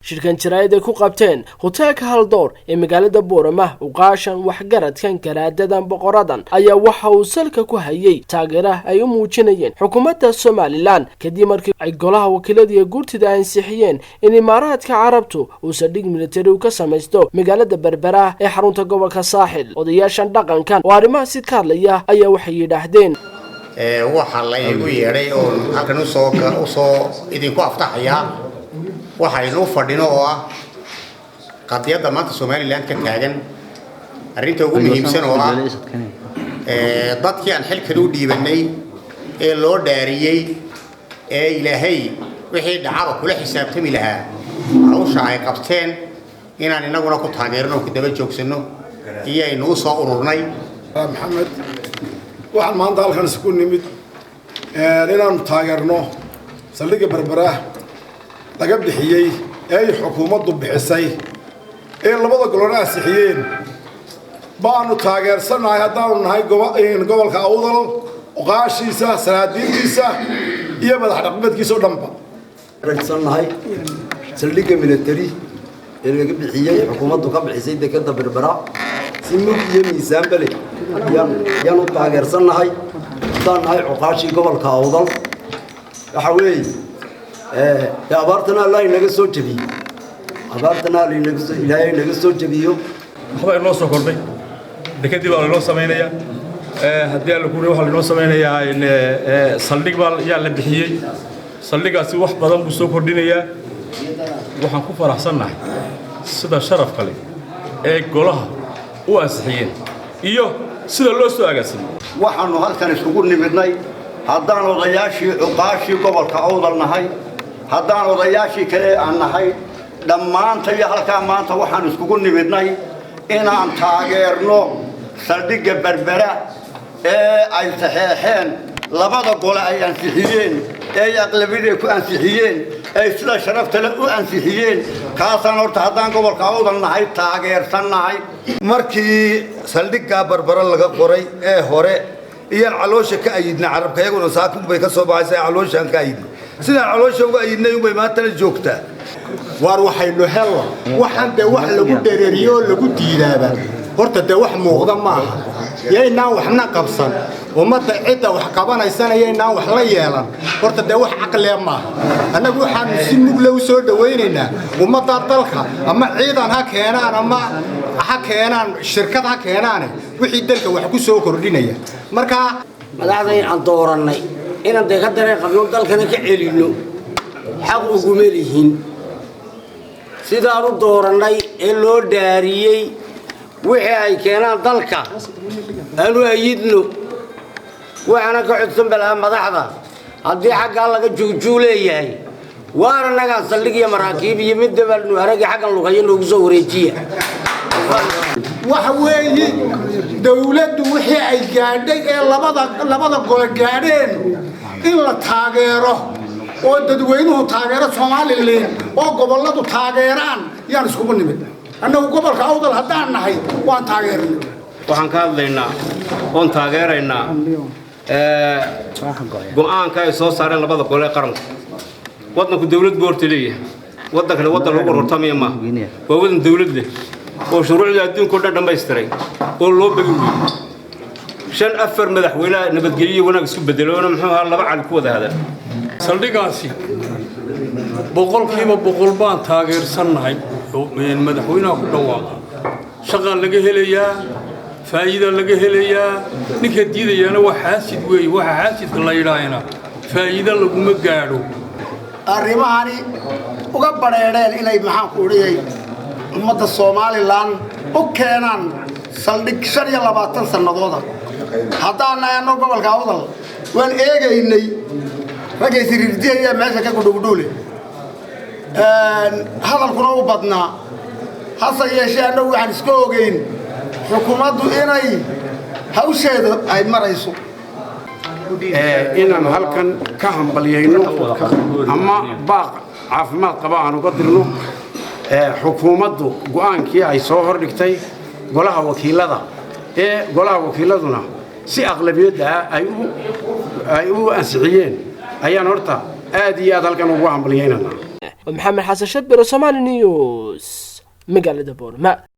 shirkan jaraa'id ay ku qabteen hoteelka Haldoor ee magaalada Boorama uqaashan waxgaradkan garaadadan boqoradan ayaa waxa uu salka ku hayay taageero ay u muujinayeen xukuumadda Soomaaliland kadib markii ay golaha wakiilada iyo guurtida ansixiyeen in Imaaraadka Carabtu uu sadhig militari ka samaysto magaalada Berbera ee xarunta gobolka Saaxil odayaashan dhaqankan oo arrimahaasi ka hadlaya ayaa waxay yiraahdeen waxa la igu yeeray oo halkan u soo idinku aftaxaya waxaynu fadhino oo ah qadiyada maanta Soomaaliland ka taagan arinta ugu muhiimsan oo ah dadkii aan xilka u dhiibanay ee loo dhaariyay ee Ilaahay wixii dhacaba kula xisaabtami lahaa hawsha ay qabteen inaan inaguna ku taageerno ku daba joogsano iyaynu soo ururnay Maxamed waxaan maanta halkan isku nimid inaan taageerno saldhigga Berbera laga bixiyay ee xukuumaddu bixisay ee labada gobol ansixiyeen baanu taageersanahay haddaan nahay gobolka Awdal uqaashiisa salaadiintiisa iyo madax dhaqameedkiisa oo dhanba raadsanahay saldhigga military ee laga bixiyay xukuumaddu ka bixisay dekedda Berbera si mid iyo miisaan bale yaan taageersanahay haddaan nahay uqaashii gobolka Awdal waxa weeye abaartana Allah inaga soo jabiyo abaartana Ilaahay inaga soo jabiyo waxba inoo soo kordhay dekadii baa loo sameeynaya haddii aan ku waxa loo sameeynaya in saldhig baa yaa la bixiyay saldhigaasi wax badan buu soo kordhinaya waxaan ku faraxsanahay sida sharaf kale ee golaha u ansixiyeen iyo sida loo soo agaasin waxaanu halkan isugu nimidnay haddaan odayaashii uqaashii gobolka Awdal nahay haddaan odayaashii kale aan nahay dhammaanta iyo halka maanta waxaan isugu nimidnay inaan taageerno saldhigga Berbera ee ay saxeexeen labada gole ay ansixiyeen ee aqlabiyada ku ansixiyeen ay sida sharafta leh u ansixiyeen kaasaan horta haddaan gobolka Awdal nahay taageersanahay markii saldhigga Berbera laga qoray ee hore iyo caloosha ka ayidna carabka iyaguna saakun bay ka soo baxaysaa calooshan ka ayid sida caloosha uga ayidnay way maanta la joogtaa war waxaynu helo waxaan de wax lagu dhereeriyo lagu diidaaba horta de wax muuqda ma aha yeynaan waxna qabsan ummadda cidda wax qabanaysan yeynaan wax la yeelan horta de wax aqli ma aha anagu waxaan si mugla u soo dhaweynaynaa ummadda dalka ama ciidan ha keenaan ama ha keenaan shirkad ha keenaan wixii dalka wax ku soo kordhinaya marka madaxday aan dooranay inaan deeqadana qabno dalkana ka celino xaq ugu meelihiin sidaan u dooranay ee loo dhaariyay wixii ay keenaan dalka aanu ayidno waxaana ka codsan balaa madaxda haddii xagga laga juujuuleeyahay waana naga saldhig iyo maraakiib iyo mid dabalnu arag xaggan luqayo noogu soo wareejiya waxa weeye dawladdu wixii ay gaadhay ee labada gol gaadheen in la taageero oo dadweynuhu taageero Soomaaliland oo goboladu taageeraan yaan isku nimid annagu gobolka Awdal haddaan nahay waan taageernay waxaan ka hadlaynaa oon taageeraynaa go'aanka ay soo saareen labada gol ee qaranka waddanku dawlad boorta leeyahay waddankana waddan lagu rortamiyo ma waa waddan dawlad leh oo shuruucda adduunka oo dhan dhamaystiray oo loo bagi shan afar madaxweyne nabadgelyo wanaag isku bedeloona muxuu ahaa laba cali ku wada hadal saldhigaasi boqolkiiba boqol baan taageersanahay madaxweynaha ku dhawaaqa shaqa laga helayaa faa'iido laga helayaa ninka diidayana waa xaasid weey waxa xaasidka la yiraahdo faa'iido laguma gaadho arrimahani uga bareereen inay maxaan ku uriyay ummadda Soomaaliland u keenaan saldhig 25 sanadooda haddaan aynu gobolka Awdal waan eegaynay ragaysi rirdiya meesha ka gudugudule hadalkuna u badnaa hase yeeshee annagu waxaan iska ogeyn xukuumaddu inay hawsheeda ay marayso inaan halkan ka hambaliyayno ama baaq caafimaad qaba aan uga dirno xukuumaddu go'aankii ay soo hordhigtay golaha wakiilada ee golaha wakiiladuna si aqlabiyad ay u ansixiyeen ayaan horta aad iyo aad halkan ugu hambaliyaynaynaa محمد حسن شبير Somali News مقالة بورما.